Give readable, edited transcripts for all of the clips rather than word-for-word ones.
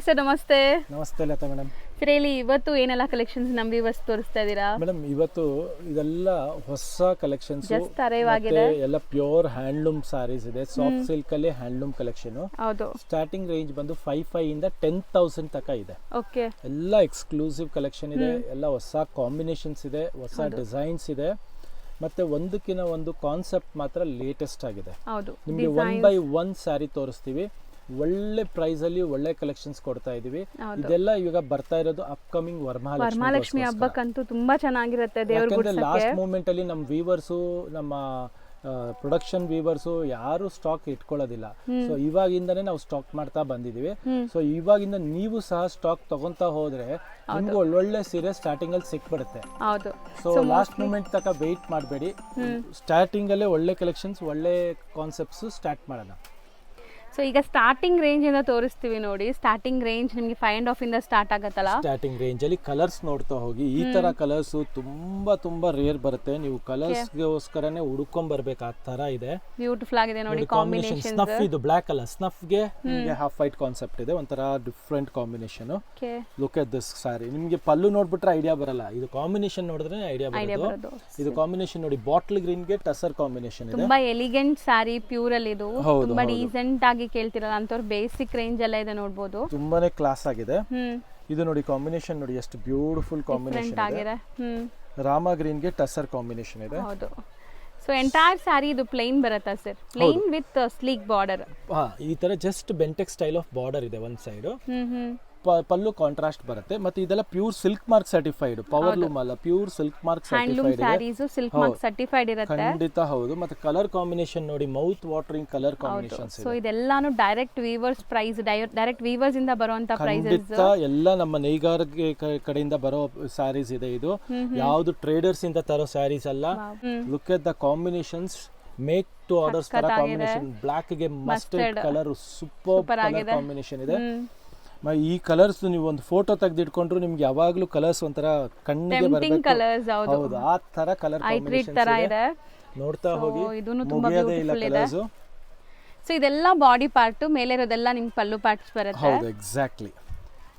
Sir ನಮಸ್ತೆ. ನಮಸ್ತೆ Lata madam. Sir ಹೇಳಿ, ಇವತ್ತು ಏನೆಲ್ಲ ಕಲೆಕ್ಷನ್ಸ್ ನಮ್ಮ ವ್ಯೂವರ್ಸ್ ತೋರಿಸ್ತಾ ಇದ್ದೀರಾ? ಮೇಡಮ್ ಇವತ್ತು ಇದೆಲ್ಲ ಹೊಸ ಕಲೆಕ್ಷನ್ಸ್, ಎಲ್ಲ ಪ್ಯೂರ್ ಹ್ಯಾಂಡ್ಲೂಮ್ ಸಾರೀಸ್ ಇದೆ. ಸಾಫ್ಟ್ ಸಿಲ್ಕ್ ಅಲ್ಲಿ ಹ್ಯಾಂಡ್ಲೂಮ್ ಕಲೆಕ್ಷನ್. ಹೌದು. ಸ್ಟಾರ್ಟಿಂಗ್ ರೇಂಜ್ ಬಂದು 5,500 ಇಂದ 10,000 ತನಕ ಇದೆ. ಓಕೆ. ಎಲ್ಲ ಎಕ್ಸ್ಕ್ಲೂಸಿವ್ ಕಲೆಕ್ಷನ್ ಇದೆ. ಎಲ್ಲ ಹೊಸ ಕಾಂಬಿನೇಷನ್ಸ್ ಇದೆ, ಹೊಸ ಡಿಸೈನ್ಸ್ ಇದೆ. ಮತ್ತೆ ಒಂದಕ್ಕಿಂತ ಒಂದು ಕಾನ್ಸೆಪ್ಟ್ ಮಾತ್ರ ಲೇಟೆಸ್ಟ್ ಆಗಿದೆ. ನಿಮಗೆ 1 by 1 ಸ್ಯಾರಿ ತೋರಿಸ್ತೀವಿ. ಒಳ್ಳೆ ಪ್ರೈಸ್ ಅಲ್ಲಿ ಒಳ್ಳೆ ಕಲೆಕ್ಷನ್ಸ್ ಕೊಡ್ತಾ ಇದೀವಿ. ಇದೆಲ್ಲ ಇವಾಗ ಬರ್ತಾ ಇರೋದು ಅಪ್ಕಮಿಂಗ್ ವರಮಹಾಲಕ್ಷ್ಮಿ ಹಬ್ಬಕ್ಕಂತೂ ತುಂಬಾ ಚೆನ್ನಾಗಿರುತ್ತೆ. ದೇವರ ಲಾಸ್ಟ್ ಮೂಮೆಂಟ್ ಅಲ್ಲಿ ನಮ್ಮ ವ್ಯೂವರ್ಸು, ನಮ್ಮ ಪ್ರೊಡಕ್ಷನ್ ವ್ಯೂವರ್ಸು ಯಾರು ಸ್ಟಾಕ್ ಇಟ್ಕೊಳ್ಳೋದಿಲ್ಲ. ಸೊ ಇವಾಗಿಂದನೇ ನಾವು ಸ್ಟಾಕ್ ಮಾಡ್ತಾ ಬಂದಿದೀವಿ. ಸೊ ಇವಾಗಿಂದ ನೀವು ಸಹ ಸ್ಟಾಕ್ ತಗೊಂತಾ ಹೋದ್ರೆ ನಿಮ್ಗೆ ಒಳ್ಳೊಳ್ಳೆ ಸೀರೆ ಸ್ಟಾರ್ಟಿಂಗ್ ಅಲ್ಲಿ ಸಿಕ್ಬಿಡುತ್ತೆ. ಸೊ ಲಾಸ್ಟ್ ಮೂಮೆಂಟ್ ತನಕ ವೆಯ್ಟ್ ಮಾಡಬೇಡಿ. ಸ್ಟಾರ್ಟಿಂಗ್ ಅಲ್ಲೇ ಒಳ್ಳೆ ಕಲೆಕ್ಷನ್ಸ್, ಒಳ್ಳೆ ಕಾನ್ಸೆಪ್ಟ್ಸ್ ಸ್ಟಾರ್ಟ್ ಮಾಡೋಣ. ಸೊ ಈಗ ಸ್ಟಾರ್ಟಿಂಗ್ ರೇಂಜ್ ಇಂದ ತೋರಿಸ್ತೀವಿ ನೋಡಿ. ಸ್ಟಾರ್ಟಿಂಗ್ ರೇಂಜ್ ನಿಮಗೆ 5.5 ಇಂದ ಸ್ಟಾರ್ಟ್ ಆಗುತ್ತಲ್ಲ. ಸ್ಟಾರ್ಟಿಂಗ್ ರೇಂಜ್ ಅಲ್ಲಿ ಕಲರ್ಸ್ ನೋಡ್ತಾ ಹೋಗಿ. ಈ ತರ ಕಲರ್ಸ್ ತುಂಬಾ ರೇರ್ ಬರುತ್ತೆ. ನೀವು ಕಲರ್ಸ್ ಗೋಸ್ಕರನೇ ಹುಡುಕೊಂಡ್ ಬರ್ಬೇಕು. ಆ ತರ ಇದೆ. ಬ್ಯೂಟಿಫುಲ್ ಆಗಿದೆ ನೋಡಿ ಕಾಂಬಿನೇಷನ್. ಸ್ನಫ್ ಇದು ಬ್ಲಾಕ್ ಕಲರ್. ಸ್ನಫ್ ಗೆ ನಿಮಗೆ ಹಾಫ್ ವೈಟ್ ಕಾನ್ಸೆಪ್ಟ್ ಇದೆ. ಒಂಥರ different combination. Look at this sari. ನಿಮಗೆ ಪಲ್ಲು ನೋಡ್ಬಿಟ್ರೆ ಐಡಿಯಾ ಬರಲ್ಲ. ಇದು ಕಾಂಬಿನೇಷನ್ ನೋಡಿದ್ರೆ ಐಡಿಯಾ ಬರೋದು. ಇದು ಕಾಂಬಿನೇಷನ್ ನೋಡಿ, ಬಾಟ್ಲ್ ಗ್ರೀನ್ ಗೆ ಟಸರ್ ಕಾಂಬಿನೇಷನ್ ಇದೆ. ತುಂಬಾ ಎಲಿಗೆಂಟ್ ಸಾರಿ, ಪ್ಯೂರ್ ಅಲ್ಲಿ ಇದು. ತುಂಬಾ ಡೀಸೆಂಟ್ ಆಗಿ ಕೇಳ್ತಿರಲ್ಲ ಅಂತವ್ರು ಬೇಸಿಕ್ ರೇಂಜ್ ಎಲ್ಲ ಇದೆ ನೋಡಬಹುದು. ತುಂಬಾನೇ ಕ್ಲಾಸ್ ಆಗಿದೆ. ಇದು ನೋಡಿ ಕಾಂಬಿನೇಷನ್ ನೋಡಿ, ಎಷ್ಟು ಬ್ಯೂಟಿಫುಲ್ ಕಾಂಬಿನೇಷನ್ ಇದೆ. ರಾಮ ಗ್ರೀನ್ ಗೆ ಟಸರ್ ಕಾಂಬಿನೇಷನ್ ಇದೆ. ಹೌದು. ಸೊ ಎಂಟೈರ್ ಸಾರಿ ಇದು ಪ್ಲೇನ್ ಬರುತ್ತಾ sir? Plain with sleek border. ಈ ತರ ಜಸ್ಟ್ ಬೆಂಟೆಕ್ ಸ್ಟೈಲ್ ಆಫ್ ಬಾರ್ಡರ್ ಇದೆ ಒಂದ್ ಸೈಡ್. ಪಲ್ಲು ಕಾಂಟ್ರಾಸ್ಟ್ ಬರುತ್ತೆ. ಮತ್ತೆ ಇದೆಲ್ಲ pure silk mark certified. Power loom ಅಲ್ಲ, ಪ್ಯೂರ್ ಸಿಲ್ಕ್ ಮಾರ್ಕ್ ಸರ್ಟಿಫೈಡ್ ಇರುತ್ತೆ. ಖಂಡಿತ ಹೌದು. ಮತ್ತೆ ಕಲರ್ ಕಾಂಬಿನೇಷನ್ ನೋಡಿ, mouth watering colour combinations. So ಇದೆಲ್ಲಾನು direct weavers price, direct weavers ಇಂದ ಬರುವಂತ ಪ್ರೈಸಸ್. ಎಲ್ಲ ನಮ್ಮ ನೇಯ್ಗಾರಿಕೆ ಕಡೆಯಿಂದ ಬರೋ ಸ್ಯಾರೀಸ್ ಇದೆ. ಇದು ಯಾವುದು ಟ್ರೇಡರ್ಸ್ ಇಂದ ತರೋ ಸ್ಯಾರೀಸ್ ಅಲ್ಲ. Look at the combinations. Make to orders ತರ ಕಾಂಬಿನೇಷನ್. ಬ್ಲಾಕ್ ಗೆ mustard colour super colour combination ಇದೆ. ಈ ಕಲರ್ಸ್ ನೀವು ಒಂದು ಫೋಟೋ ತೆಗೆದಿಟ್ಕೊಂಡ್ರು ನಿಮ್ಗೆ ಯಾವಾಗ್ಲೂ ಕಲರ್ಸ್ ಒಂಥರ ಕಣ್ಣಿಗೆ ಬರಬೇಕು. ಹೌದು, ಆ ತರ ಕಲರ್ ಕಾಂಬಿನೇಷನ್ ಇದೆ. ನೋಡ್ತಾ ಹೋಗಿ ಮುಗಿಯೋದೇ ಇಲ್ಲ ಕಲರ್ಸ್. ಸೊ ಇದೆಲ್ಲ ಬಾಡಿ ಪಾರ್ಟ್, ಮೇಲೆ ಇರೋದೆಲ್ಲ ನಿಮ್ಗೆ ಪಲ್ಲು ಪಾರ್ಟ್ಸ್ ಬರುತ್ತೆ. ಹೌದು, ಎಕ್ಸಾಕ್ಟ್ಲಿ.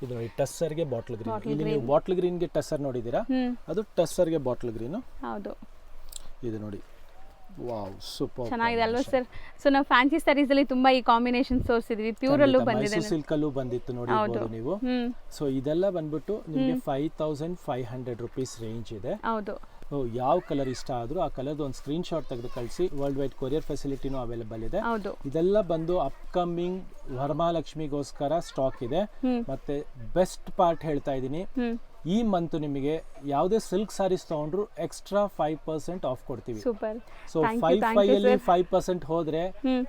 ಇದು ನೋಡಿ ಟಸ್ಸರ್ ಗೆ ಬಾಟ್ಲ್ ಗ್ರೀನ್. ಇಲ್ಲಿ ನೀವು ಬಾಟ್ಲ್ ಗ್ರೀನ್ ಗೆ ಟಸ್ಸರ್ ನೋಡಿದೀರಾ, ಅದು ಟಸ್ಸರ್ ಗೆ ಬಾಟ್ಲ್ ಗ್ರೀನ್. ಹೌದು. ಇದು ನೋಡಿ, ವಾವ್, ಸೂಪರ್ ಚೆನ್ನಾಗಿದೆ ಅಲ್ವಾ ಸರ್? ಸೊ ನಾವು ಫ್ಯಾನ್ಸಿ ಸ್ಯಾರೀಸ್ ಅಲ್ಲಿ ತುಂಬಾ ಈ ಕಾಂಬಿನೇಷನ್ ತೋರಿಸಿದ್ವಿ. ಪ್ಯೂರ್ ಅಲ್ಲೂ ಬಂದಿದೆ, ಮೈಸೂರು ಸಿಲ್ಕ್ ಅಲ್ಲೂ ಬಂದಿತ್ತು ನೋಡಿರಬಹುದು ನೀವು. ಸೊ ಇದೆಲ್ಲ ಬಂದ್ಬಿಟ್ಟು ನಿಮಗೆ 5,500 ರೂಪೀಸ್ ರೇಂಜ್ ಇದೆ. ಹೌದು. ಯಾವ ಕಲರ್ ಇಷ್ಟ ಆದ್ರೂ ಆ ಕಲರ್ ಒಂದು ಸ್ಕ್ರೀನ್ ಶಾಟ್ ತೆಗೆದು ಕಳಿಸಿ. ವರ್ಲ್ಡ್ ವೈಡ್ ಕೊರಿಯರ್ ಫೆಸಿಲಿಟಿನೂ ಅವೈಲೇಬಲ್ ಇದೆ. ಇದೆಲ್ಲ ಬಂದು ಅಪ್ಕಮಿಂಗ್ ವರಮಹಾಲಕ್ಷ್ಮಿಗೋಸ್ಕರ ಸ್ಟಾಕ್ ಇದೆ. ಮತ್ತೆ ಬೆಸ್ಟ್ ಪಾರ್ಟ್ ಹೇಳ್ತಾ ಇದ್ದೀನಿ, ಈ ಮಂತ್ ನಿಮಗೆ ಯಾವುದೇ ಸಿಲ್ಕ್ ಸಾರೀಸ್ ತಗೊಂಡ್ರು ಎಕ್ಸ್ಟ್ರಾ 5% ಆಫ್ ಕೊಡ್ತೀವಿ. ಸೊ 5,500 ಅಲ್ಲಿ 5% ಹೋದ್ರೆ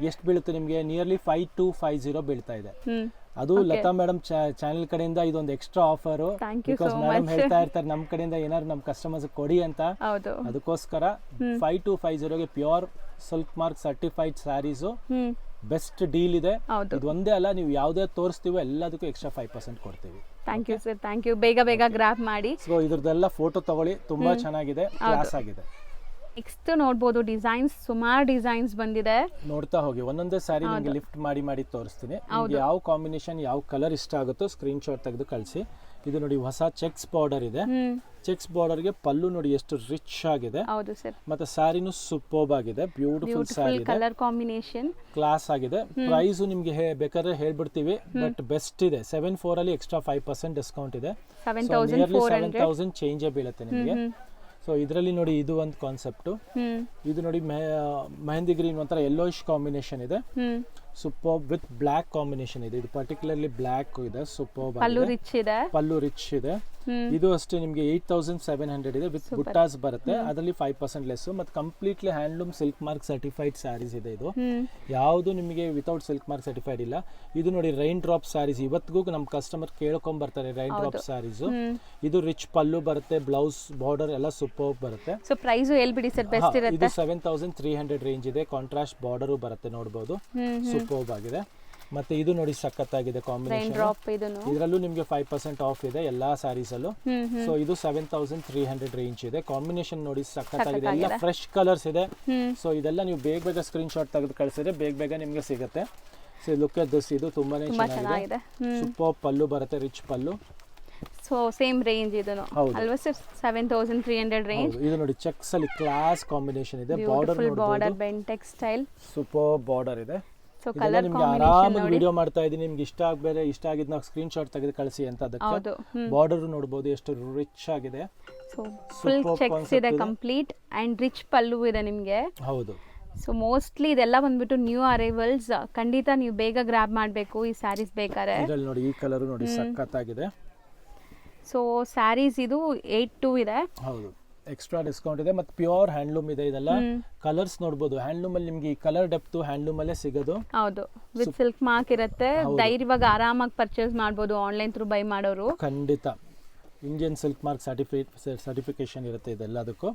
ಎಷ್ಟು ಬೀಳುತ್ತೆ ನಿಮಗೆ? ನಿಯರ್ಲಿ 5,250 ಬೀಳ್ತಾ ಇದೆ. ಅದು ಲತಾ ಮೇಡಮ್ ಚಾನೆಲ್ ಕಡೆಯಿಂದ ಇದೊಂದು ಎಕ್ಸ್ಟ್ರಾ ಆಫರ್. ಬಿಕಾಸ್ ಮೇಡಮ್ ಹೇಳ್ತಾ ಇರ್ತಾರೆ ನಮ್ಮ ಕಡೆಯಿಂದ ಏನಾದ್ರು ನಮ್ಮ ಕಸ್ಟಮರ್ಸ್ ಕೊಡಿ ಅಂತ. ಅದಕ್ಕೋಸ್ಕರ 5,250 ಗೆ pure silk mark certified sarees best deal ಇದೆ. ಇದು ಒಂದೇ ಅಲ್ಲ, ನೀವು ಯಾವ್ದೇ ತೋರಿಸ್ತೀವೋ ಎಲ್ಲದಕ್ಕೂ ಎಕ್ಸ್ಟ್ರಾ 5% ಕೊಡ್ತೀವಿ. Thank you sir, thank you. ಬೇಗ ಗ್ರಾಪ್ ಮಾಡಿ. ಸೊ ಇದ್ರದ್ದೆಲ್ಲ ಫೋಟೋ ತಗೊಳ್ಳಿ, ತುಂಬಾ ಚೆನ್ನಾಗಿದೆ, ಕ್ಲಾಸ್ ಆಗಿದೆ. ನೆಕ್ಸ್ಟ್ ನೋಡಬಹುದು ಡಿಸೈನ್ಸ್, ಸುಮಾರು ಡಿಸೈನ್ಸ್ ಬಂದಿದೆ. ನೋಡ್ತಾ ಹೋಗಿ, ಒಂದೊಂದೇ ಸ್ಯಾರಿ ನಿಮಗೆ ಲಿಫ್ಟ್ ಮಾಡಿ ತೋರಿಸ್ತೀನಿ. ಯಾವ ಕಾಂಬಿನೇಷನ್, ಯಾವ ಕಲರ್ ಇಷ್ಟ ಆಗುತ್ತೋ ಸ್ಕ್ರೀನ್ ಶಾಟ್ ತೆಗೆದು ಕಳಿಸಿ. ಇದು ನೋಡಿ ಹೊಸ ಚೆಕ್ಸ್ ಬಾರ್ಡರ್ ಇದೆ. ಚೆಕ್ಸ್ ಬಾರ್ಡರ್ ಗೆ ಪಲ್ಲು ನೋಡಿ ಎಷ್ಟು ರಿಚ್ ಆಗಿದೆ. ಹೌದು ಸರ್. ಮತ್ತೆ ಸ್ಯಾರಿನೂ ಸೂಪರ್ಬ್ ಆಗಿದೆ, ಬ್ಯೂಟಿಫುಲ್ ಸ್ಯಾರಿ ಇದೆ, ಕಲರ್ ಕಾಂಬಿನೇಷನ್ ಕ್ಲಾಸ್ ಆಗಿದೆ. ಪ್ರೈಸ್ ನಿಮ್ಗೆ ಬೇಕಾದ್ರೆ ಹೇಳ್ಬಿಡ್ತೀವಿ, ಬಟ್ ಬೆಸ್ಟ್ ಇದೆ. 7,400 ಅಲ್ಲಿ ಎಕ್ಸ್ಟ್ರಾ 5% ಡಿಸ್ಕೌಂಟ್ ಇದೆ. 7,000 ಚೇಂಜ್ ಬೀಳುತ್ತೆ ನಿಮಗೆ. ಸೊ ಇದರಲ್ಲಿ ನೋಡಿ, ಇದು ಒಂದು ಕಾನ್ಸೆಪ್ಟ್. ಇದು ನೋಡಿ ಮೆಹಂದಿ ಗ್ರೀನ್ ಒಂಥರ ಯೆಲ್ಲೋಯಿಶ್ ಕಾಂಬಿನೇಷನ್ ಇದೆ. ಸೂಪರ್ ವಿತ್ ಬ್ಲಾಕ್ ಕಾಂಬಿನೇಷನ್ ಇದೆ. ಇದು ಪರ್ಟಿಕ್ಯುಲರ್ಲಿ ಬ್ಲಾಕ್ ಇದೆ. ಸೂಪರ್ ಪಲ್ಲು ರಿಚ್ ಇದೆ. ಇದು ಅಷ್ಟೇ ನಿಮಗೆ 8,700 ಇದೆ. ವಿತ್ ಬುಟ್ಟಾಸ್ ಬರುತ್ತೆ. ಅದರಲ್ಲಿ 5% ಲೆಸ್. ಮತ್ತೆ completely handloom silk mark certified sarees ಇದೆ. ಇದು ಯಾವುದು ನಿಮಗೆ ವಿತೌಟ್ ಸಿಲ್ಕ್ ಮಾರ್ಕ್ ಸರ್ಟಿಫೈಡ್ ಇಲ್ಲ. ಇದು ನೋಡಿ ರೈನ್ ಡ್ರಾಪ್ ಸ್ಯಾರೀಸ್. ಇವತ್ತಿಗೂ ನಮ್ಮ ಕಸ್ಟಮರ್ ಕೇಳ್ಕೊಂಡ್ ಬರ್ತಾರೆ ರೈನ್ ಡ್ರಾಪ್ ಸ್ಯಾರೀಸ್. ಇದು ರಿಚ್ ಪಲ್ಲು ಬರುತ್ತೆ, ಬ್ಲೌಸ್ ಬಾರ್ಡರ್ ಎಲ್ಲ ಸೂಪರ್ ಬರುತ್ತೆ. ಸೊ ಪ್ರೈಸ್ ಹೇಳ್ಬಿಡಿ ಸರ್, ಬೆಸ್ಟ್ ಇರುತ್ತೆ. ಇದು 7,300 ರೇಂಜ್ ಇದೆ. ಕಾಂಟ್ರಾಸ್ಟ್ ಬಾರ್ಡರ್ ಬರುತ್ತೆ, ನೋಡಬಹುದು, ಸೂಪರ್ ಆಗಿದೆ. ಮತ್ತೆ ಇದು ನೋಡಿ ಸಖತ್ತಾಗಿದೆ ಕಾಂಬಿನೇಷನ್. ಇದರಲ್ಲೂ ನಿಮಗೆ 5% ಆಫ್ ಇದೆ ಎಲ್ಲಾ ಸ್ಯಾರೀಸ್ ಅಲ್ಲೂ. ಸೊ ಇದು 7,300 ರೇಂಜ್ ಇದೆ. ಕಾಂಬಿನೇಷನ್ ನೋಡಿ ಸಖತ್ತಾಗಿದೆ, ಎಲ್ಲ ಫ್ರೆಶ್ ಕಲರ್ಸ್ ಇದೆ. ಸೊ ಇದೆಲ್ಲ ನೀವು ಬೇಗ ಸ್ಕ್ರೀನ್ ಶಾಟ್ ತೆಗೆದು ಕಳಿಸಿದ್ರೆ ಬೇಗ ನಿಮಗೆ ಸಿಗುತ್ತೆ. ಸೊ ಲುಕ್ ಅಟ್ ದಿಸ್, ಇದು ತುಂಬಾನೇ ಚೆನ್ನಾಗಿದೆ. ಸೂಪರ್ ಪಲ್ಲು ಬರುತ್ತೆ, ರಿಚ್ ಪಲ್ಲು. ಸೊ ಸೇಮ್ ರೇಂಜ್ ಇದನ್ನು ಅಲ್ವಾ ಸರ್? 7300 ರೇಂಜ್. ಇದು ನೋಡಿ ಚೆಕ್ಸ್ ಅಲ್ಲಿ ಕ್ಲಾಸ್ ಕಾಂಬಿನೇಷನ್ ಇದೆ. Border border Bentex style, super border ಇದೆ. ಸೊ ಕಲರ್ ನಿಮ್ಗೆ ಆರಾಮಾಗಿ ವಿಡಿಯೋ ಮಾಡ್ತಾ ಇದೀನಿ, ನಿಮ್ಗೆ ಇಷ್ಟ ಆಗಬೇರೆ, ಇಷ್ಟ ಆಗಿದ್ ನಾವು ಸ್ಕ್ರೀನ್ ಶಾಟ್ ತೆಗೆದು ಕಳಿಸಿ ಅಂತ. ಅದಕ್ಕೆ ಬಾರ್ಡರ್ ನೋಡಬಹುದು ಎಷ್ಟು ರಿಚ್ ಆಗಿದೆ. ಸೊ ಫುಲ್ ಚೆಕ್ಸ್ ಇದೆ ಕಂಪ್ಲೀಟ್ ಅಂಡ್ ರಿಚ್ ಪಲ್ಲು ಇದೆ ನಿಮಗೆ. ಹೌದು. ಸೊ ಮೋಸ್ಟ್ಲಿ ಇದೆಲ್ಲ ಬಂದ್ಬಿಟ್ಟು ನ್ಯೂ ಅರೈವಲ್ಸ್, ಖಂಡಿತ ನೀವು ಬೇಗ ಗ್ರಾಬ್ ಮಾಡಬೇಕು ಈ ಸ್ಯಾರೀಸ್ ಬೇಕಾದ್ರೆ. ಇದರಲ್ಲಿ ನೋಡಿ ಈ ಕಲರ್ ನೋಡಿ ಸಖತ್ತಾಗಿದೆ. ಸೊ ಸ್ಯಾರೀಸ್ ಇದು 82 ಇದೆ. ಹೌದು, ಎಕ್ಸ್ಟ್ರಾ ಡಿಸ್ಕೌಂಟ್ ಇದೆ. ಮತ್ತೆ ಪ್ಯೂರ್ ಹ್ಯಾಂಡ್ಲೂಮ್ ಇದೆ. ಇದೆಲ್ಲ ಕಲರ್ಸ್ ನೋಡಬಹುದು. ಹ್ಯಾಂಡ್ಲೂಮ್ ಅಲ್ಲಿ ನಿಮ್ಗೆ ಈ ಕಲರ್ ಡೆಪ್ತ್ ಹ್ಯಾಂಡ್ಲೂಮ್ ಅಲ್ಲೇ ಸಿಗೋದು. ಹೌದು, ವಿತ್ ಸಿಲ್ಕ್ ಮಾರ್ಕ್ ಇರುತ್ತೆ. ಧೈರ್ಯವಾಗಿ ಆರಾಮಾಗಿ ಪರ್ಚೇಸ್ ಮಾಡಬಹುದು ಆನ್ಲೈನ್ ಥ್ರೂ ಬೈ ಮಾಡೋರು. ಖಂಡಿತ ಇಂಡಿಯನ್ ಸಿಲ್ಕ್ ಮಾರ್ಕ್ ಸರ್ಟಿಫಿಕೇಶನ್ ಇರುತ್ತೆ ಇದೆಲ್ಲದಕ್ಕೂ.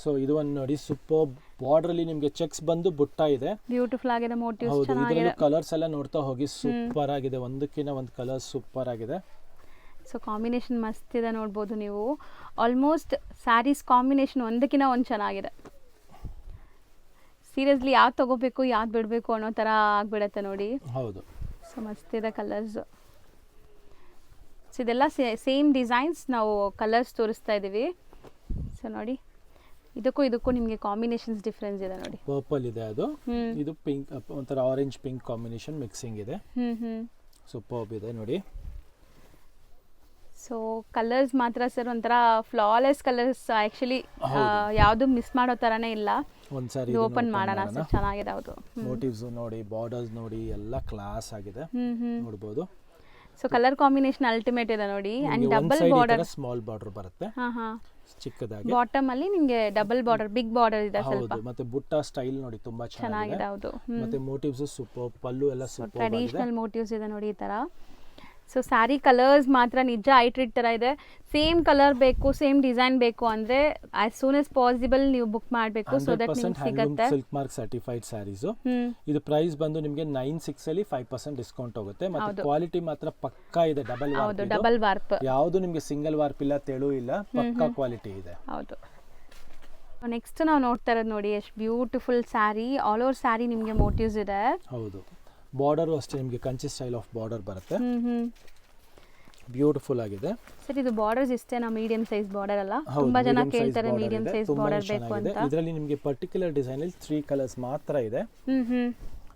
ಸೊ ಇದು ಒಂದು ನೋಡಿ ಸೂಪರ್ ಬಾರ್ಡರ್ ಅಲ್ಲಿ ನಿಮ್ಗೆ ಚೆಕ್ಸ್ ಬಂದು ಬುಟ್ಟ ಇದೆ. ಬ್ಯೂಟಿಫುಲ್ ಆಗಿದೆ ಮೋಟಿವ್ಸ್. ಹೌದು, ಇದರಲ್ಲಿ ಕಲರ್ಸ್ ಎಲ್ಲ ನೋಡ್ತಾ ಹೋಗಿ ಸೂಪರ್ ಆಗಿದೆ. ಒಂದಕ್ಕಿಂತ ಒಂದು ಕಲರ್ ಸೂಪರ್ ಆಗಿದೆ. ಸೊ ಕಾಂಬಿನೇಷನ್ ಮಸ್ತ್ ಇದೆ ನೋಡ್ಬೋದು ನೀವು. ಆಲ್ಮೋಸ್ಟ್ ಸ್ಯಾರೀಸ್ ಕಾಂಬಿನೇಷನ್ ಒಂದಕ್ಕಿಂತ ಒಂದು ಚೆನ್ನಾಗಿದೆ. ಸೀರಿಯಸ್ಲಿ ಯಾವ್ದು ತಗೋಬೇಕು ಯಾವ್ದು ಬಿಡಬೇಕು ಅನ್ನೋ ಥರ ಆಗ್ಬಿಡತ್ತೆ ನೋಡಿ. ಹೌದು. ಸೊ ಮಸ್ತ್ ಇದೆ ಕಲರ್ಸ್. ಸೊ ಇದೆಲ್ಲ ಸೇಮ್ ಡಿಸೈನ್ಸ್ ನಾವು ಕಲರ್ಸ್ ತೋರಿಸ್ತಾ ಇದ್ದೀವಿ. ಸೊ ನೋಡಿ, ಇದಕ್ಕೂ ನಿಮಗೆ ಕಾಂಬಿನೇಷನ್ಸ್ ಡಿಫ್ರೆನ್ಸ್ ಇದೆ ನೋಡಿ. ಪರ್ಪಲ್ ಇದೆ, ಅದು ಇದು ಪಿಂಕ್, ಒಂಥರ ಆರೆಂಜ್ ಪಿಂಕ್ ಕಾಂಬಿನೇಷನ್ ಮಿಕ್ಸಿಂಗ್ ಇದೆ. ಸೂಪರ್ ಇದೆ ನೋಡಿ. ಸೊ ಕಲರ್ಸ್ ಮಾತ್ರ ಸರ್ ಒಂಥರ ಫ್ಲಾಲೆಸ್ ಕಲರ್ಸ್. ಆಕ್ಚುಲಿ ಯಾವುದು ಮಿಸ್ ಮಾಡೋ ಥರನೇ ಇಲ್ಲ. ಒಂದ್ಸಾರಿ ಓಪನ್ ಮಾಡೋಣ ಸರ್, ಚೆನ್ನಾಗಿದೆ. ಹೌದು, ಮೋಟಿವ್ಸ್ ನೋಡಿ, ಬಾರ್ಡರ್ಸ್ ನೋಡಿ, ಎಲ್ಲ ಕ್ಲಾಸ್ ಆಗಿದೆ ನೋಡಬಹುದು. ಸೊ ಕಲರ್ ಕಾಂಬಿನೇಷನ್ ಅಲ್ಟಿಮೇಟ್ ಇದೆ ನೋಡಿ. And double border, small border ಬರುತ್ತೆ ಚಿಕ್ಕದಾಗಿ. ಬಾಟಮ್ ಅಲ್ಲಿ ನಿಮಗೆ ಡಬಲ್ ಬಾರ್ಡರ್, ಬಿಗ್ ಬಾರ್ಡರ್ ಇದೆ ಸ್ವಲ್ಪ. ಹೌದು, ಮತ್ತೆ ಬುಟ್ಟ ಸ್ಟೈಲ್ ನೋಡಿ ತುಂಬಾ ಚೆನ್ನಾಗಿದೆ. ಹೌದು, ಮತ್ತೆ ಮೋಟಿವ್ಸ್ ಸೂಪರ್, ಪಲ್ಲು ಎಲ್ಲ ಸೂಪರ್, ಟ್ರೆಡಿಷನಲ್ ಮೋಟಿವ್ಸ್ ಇದೆ ನೋಡಿ ಈ ತರ. ಸೊ ಸ್ಯಾರಿ ಕಲರ್ಸ್ ಮಾತ್ರ ನಿಜ ಐಟ್ರಿಡ್ ಥರ ಇದೆ. ಸೇಮ್ ಕಲರ್ ಬೇಕು, ಸೇಮ್ ಡಿಸೈನ್ ಬೇಕು ಅಂದರೆ ಆಸ್ ಸೂನ್ ಆಸ್ ಪಾಸಿಬಲ್ ನೀವು ಬುಕ್ ಮಾಡಬೇಕು. ಸೊ ದಟ್ ನಿಮ್ಗೆ ಸಿಗುತ್ತೆ. Silk mark certified sarees. ಇದು ಪ್ರೈಸ್ ಬಂದು ನಿಮಗೆ 96 ಅಲ್ಲಿ 5% ಡಿಸ್ಕೌಂಟ್ ಹೋಗುತ್ತೆ. ಮತ್ತೆ ಕ್ವಾಲಿಟಿ ಮಾತ್ರ ಪಕ್ಕಾ ಇದೆ. ಡಬಲ್ ವಾರ್ಪ್, ಯಾವುದು ನಿಮಗೆ ಸಿಂಗಲ್ ವಾರ್ಪ್ ಇಲ್ಲ, ತೆಳು ಇಲ್ಲ, ಪಕ್ಕಾ ಕ್ವಾಲಿಟಿ ಇದೆ. ಹೌದು. ನೆಕ್ಸ್ಟ್ ನಾವು ನೋಡ್ತಾ ಇರೋದು ನೋಡಿ, ಎಷ್ಟು beautiful sari. All over sari ನಿಮಗೆ ಮೋಟಿವ್ಸ್ ಇದೆ. ಹೌದು, ಬಾರ್ಡರ್ ಅಷ್ಟೇ ನಿಮಗೆ ಕಂಚಿ ಸ್ಟೈಲ್ ಆಫ್ ಬಾರ್ಡರ್ ಬರುತ್ತೆ. ಬ್ಯೂಟಿಫುಲ್ ಆಗಿದೆ ಸರ್. ಇದು ಬಾರ್ಡರ್ಸ್ ಇಷ್ಟೇನಾ? ಮೀಡಿಯಂ ಸೈಜ್ ಬಾರ್ಡರ್ ಅಲ್ಲ? ತುಂಬಾ ಜನ ಕೇಳ್ತಾರೆ ಮೀಡಿಯಂ ಸೈಜ್ ಬಾರ್ಡರ್ ಬೇಕು ಅಂತ. ಇದರಲ್ಲಿ ನಿಮಗೆ ಪರ್ಟಿಕ್ಯುಲರ್ ಡಿಸೈನ್ ಅಲ್ಲಿ 3 ಕಲರ್ಸ್ ಮಾತ್ರ ಇದೆ.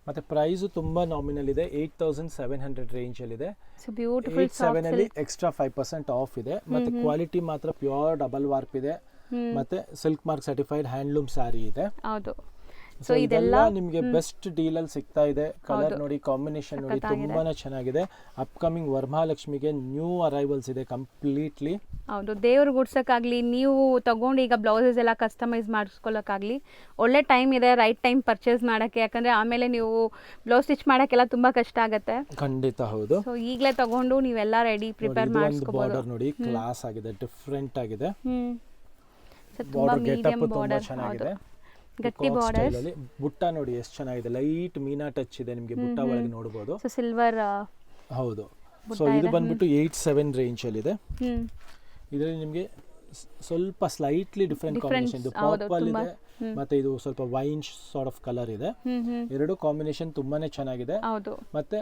ಮತ್ತೆ ಪ್ರೈಸ್ ತುಂಬಾ ನಾಮಿನಲ್ ಇದೆ. 8700 ರೇಂಜ್ ಅಲ್ಲಿ ಇದೆ. ಸೊ ಬ್ಯೂಟಿಫುಲ್ 87 ಅಲ್ಲಿ ಎಕ್ಸ್ಟ್ರಾ 5% ಆಫ್ ಇದೆ. ಮತ್ತೆ ಕ್ವಾಲಿಟಿ ಮಾತ್ರ ಪ್ಯೂರ್ ಡಬಲ್ ವಾರ್ಪ್ ಇದೆ. ಮತ್ತೆ silk mark certified handloom sari ಇದೆ. ಹೌದು. ಸೊ ಇದೆಲ್ಲ ನಿಮಗೆ ಬೆಸ್ಟ್ ಡೀಲ್ ಅಲ್ಲಿ ಸಿಗ್ತಾ ಇದೆ. ಕಲರ್ ನೋಡಿ, ಕಾಂಬಿನೇಷನ್ ನೋಡಿ, ತುಂಬಾನೇ ಚೆನ್ನಾಗಿದೆ. ಅಪ್ಕಮಿಂಗ್ ವರಮಹಾಲಕ್ಷ್ಮಿಗೆ ನ್ಯೂ ಅರೈವಲ್ಸ್ ಇದೆ ಕಂಪ್ಲೀಟ್ಲಿ. ಹೌದು, ದೇವ್ರ ಗುಡ್ಸಕ್ಕಾಗ್ಲಿ, ನೀವು ತಗೊಂಡು ಈಗ ಬ್ಲೌಸಸ್ ಎಲ್ಲ ಕಸ್ಟಮೈಸ್ ಮಾಡಿಸ್ಕೊಳ್ಳೋಕ್ಕಾಗಲಿ ಒಳ್ಳೆ ಟೈಮ್ ಇದೆ. ರೈಟ್ ಟೈಮ್ ಪರ್ಚೇಸ್ ಮಾಡೋಕ್ಕೆ, ಯಾಕಂದ್ರೆ ಆಮೇಲೆ ನೀವು ಬ್ಲೌಸ್ ಸ್ಟಿಚ್ ಮಾಡೋಕ್ಕೆಲ್ಲ ತುಂಬಾ ಕಷ್ಟ ಆಗುತ್ತೆ. ಖಂಡಿತ ಹೌದು. ಸೊ ಈಗಲೇ ತಗೊಂಡು ನೀವೆಲ್ಲ ರೆಡಿ ಪ್ರಿಪೇರ್ ಮಾಡಿಸ್ಕೋಬಹುದು. ಬಾರ್ಡರ್ ನೋಡಿ, ಕ್ಲಾಸ್ ಆಗಿದೆ, ಡಿಫರೆಂಟ್ ಆಗಿದೆ. ತುಂಬಾ ಮೀಡಿಯಂ ಬಾರ್ಡರ್, ಚೆನ್ನಾಗಿದೆ. ಗಟ್ಟಿ ಬಾರ್ಡರ್. ಬುಟ್ಟ ನೋಡಿ ಎಷ್ಟು ಚೆನ್ನಾಗಿದೆ. ಲೈಟ್ ಮೀನಾ ಟಚ್ ಇದೆ ನಿಮಗೆ ಬುಟ್ಟ ಒಳಗೆ ನೋಡಬಹುದು. So silver. ಹೌದು. ಸೊ ಇದು ಬಂದ್ಬಿಟ್ಟು 87 ರೇಂಜ್ ಅಲ್ಲಿ ಇದೆ. ಇದರಲ್ಲಿ ನಿಮಗೆ ಸ್ವಲ್ಪ ಸ್ಲೈಟ್ಲಿ ಡಿಫರೆಂಟ್ ಕಾಂಬಿನೇಷನ್. ಇದು ಪರ್ಪಲ್ ಇದೆ, ಮತ್ತೆ ಇದು ಸ್ವಲ್ಪ ವೈನ್ ಸಾರ್ಟ್ ಆಫ್ ಕಲರ್ ಇದೆ. ಎರಡು ಕಾಂಬಿನೇಷನ್ ತುಂಬಾನೇ ಚೆನ್ನಾಗಿದೆ. ಮತ್ತೆ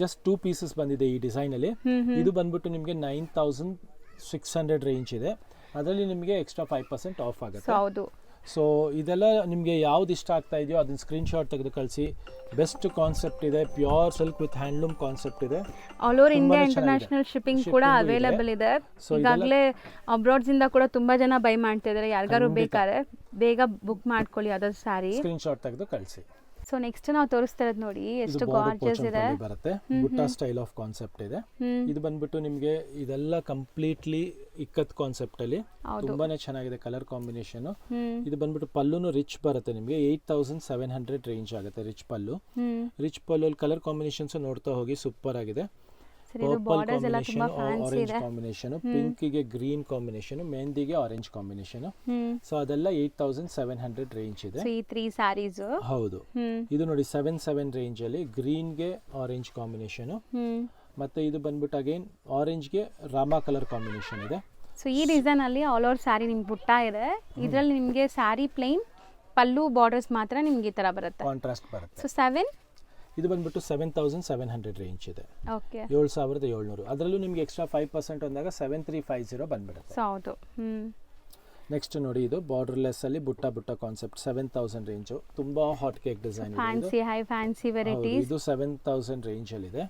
ಜಸ್ಟ್ 2 ಪೀಸಸ್ ಬಂದಿದೆ ಈ ಡಿಸೈನ್ ಅಲ್ಲಿ. ಇದು ಬಂದ್ಬಿಟ್ಟು ನಿಮಗೆ 9600 ರೇಂಜ್ ಇದೆ. ಅದರಲ್ಲಿ ನಿಮಗೆ ಎಕ್ಸ್ಟ್ರಾ 5% ಆಫ್ ಆಗುತ್ತೆ. ಹೌದು. ಸೊ ಇದೆಲ್ಲ ನಿಮಗೆ ಯಾವ್ದು ಇಷ್ಟ ಆಗ್ತಾ ಇದೆಯೋ ಅದನ್ನ ಸ್ಕ್ರೀನ್ ಶಾಟ್ ತೆಗೆದು ಕಳಿಸಿ. ಬೆಸ್ಟ್ ಕಾನ್ಸೆಪ್ಟ್ ಇದೆ, pure silk with handloom concept ಇದೆ. All over India international shipping ಕೂಡ ಅವೈಲೇಬಲ್ ಇದೆ. ಈಗಾಗಲೇ ಅಬ್ರಾಡ್ಸ್ ಇಂದ ಕೂಡ ತುಂಬಾ ಜನ ಬೈ ಮಾಡ್ತಿದ್ದಾರೆ. ಯಾರಿಗಾರು ಬೇಕಾದ್ರೆ ಬೇಗ ಬುಕ್ ಮಾಡ್ಕೊಳ್ಳಿ ಅದರ ಸ್ಯಾರಿ. ಸ್ಕ್ರೀನ್ ಶಾಟ್ ತೆಗೆದು ಕಳಿಸಿ. ಸೊ ನೆಕ್ಸ್ಟ್ ನಾವು ತೋರಿಸ್ತಾ ಇರೋದು ನೋಡಿ, ಎಷ್ಟು ಗಾರ್ಜಿಯಸ್ ಇದೆ. ಬರುತ್ತೆ ಬುಟ್ಟ ಸ್ಟೈಲ್ ಆಫ್ ಕಾನ್ಸೆಪ್ಟ್ ಇದೆ. ಇದು ಬಂದ್ಬಿಟ್ಟು ನಿಮಗೆ ಇದೆಲ್ಲ ಕಂಪ್ಲೀಟ್ಲಿ ಇಕ್ಕತ್ ಕಾನ್ಸೆಪ್ಟ್ ಅಲ್ಲಿ ತುಂಬಾನೇ ಚೆನ್ನಾಗಿದೆ ಕಲರ್ ಕಾಂಬಿನೇಷನ್. ಇದು ಬಂದ್ಬಿಟ್ಟು ಪಲ್ಲುನು ರಿಚ್ ಬರುತ್ತೆ ನಿಮಗೆ. 8700 ರೇಂಜ್ ಆಗುತ್ತೆ ರಿಚ್ ಪಲ್ಲು. ರಿಚ್ ಪಲ್ಲು ಅಲ್ಲಿ ಕಲರ್ ಕಾಂಬಿನೇಷನ್ಸ್ ನೋಡ್ತಾ ಹೋಗಿ ಸೂಪರ್ ಆಗಿದೆ. Purple combination, orange combination, pink ಗೆ ಗ್ರೀನ್ ಕಾಂಬಿನೇಷನ್, ಮೆಹಂದಿಗೆ ಆರೆಂಜ್ ಕಾಂಬಿನೇಷನ್. ಸೊ ಅದೆಲ್ಲ 8700 ರೇಂಜ್ ಇದೆ. ಈ 3 ಸ್ಯಾರೀಸ್. ಹೌದು. ಇದು ನೋಡಿ 77 ರೇಂಜ್ ಅಲ್ಲಿ ಗ್ರೀನ್ ಗೆ ಆರೆಂಜ್ ಕಾಂಬಿನೇಷನ್. ಮತ್ತೆ ಇದು ಬಂದ್ಬಿಟ್ಟು ಅಗೇನ್ ಆರೆಂಜ್ ಗೆ ರಾಮಾ ಕಲರ್ ಕಾಂಬಿನೇಷನ್ ಇದೆ. ಸೊ ಈ ಡಿಸೈನ್ ಅಲ್ಲಿ ಆಲ್ ಓವರ್ ಸ್ಯಾರಿ ನಿಮ್ಗೆ ಬುಟ್ಟ ಇದೆ. ಇದರಲ್ಲಿ ನಿಮಗೆ ಸ್ಯಾರಿ ಪ್ಲೇನ್, ಪಲ್ಲು ಬಾರ್ಡರ್ಸ್ ಮಾತ್ರ ನಿಮ್ಗೆ ಈ ತರ ಬರುತ್ತೆ, ಕಾಂಟ್ರಾಸ್ಟ್ ಬರುತ್ತೆ. ಸೊ 7 ಇದು ಬಂದ್ಬಿಟ್ಟು 7700 ರೇಂಜ್ ಇದೆ, ಓಕೆ 7700. ಅದರಲ್ಲೂ ನಿಮಗೆ ಎಕ್ಸ್ಟ್ರಾ 5% ಅಂದಾಗ 7350 ಬಂದ್ಬಿಡುತ್ತೆ. ಹೌದು. ನೆಕ್ಸ್ಟ್ ನೋಡಿ, ಇದು ಬಾರ್ಡರ್ಲೆಸ್ ಅಲ್ಲಿ ಬುಟ್ಟ ಕಾನ್ಸೆಪ್ಟ್ 7000 ರೇಂಜ್, ತುಂಬಾ ಹಾಟ್ ಕೇಕ್ ಡಿಸೈನ್ ಇದೆ. Fancy high fancy varieties. ಇದು 7000 ರೇಂಜ್ ಅಲ್ಲಿ ಇದೆ.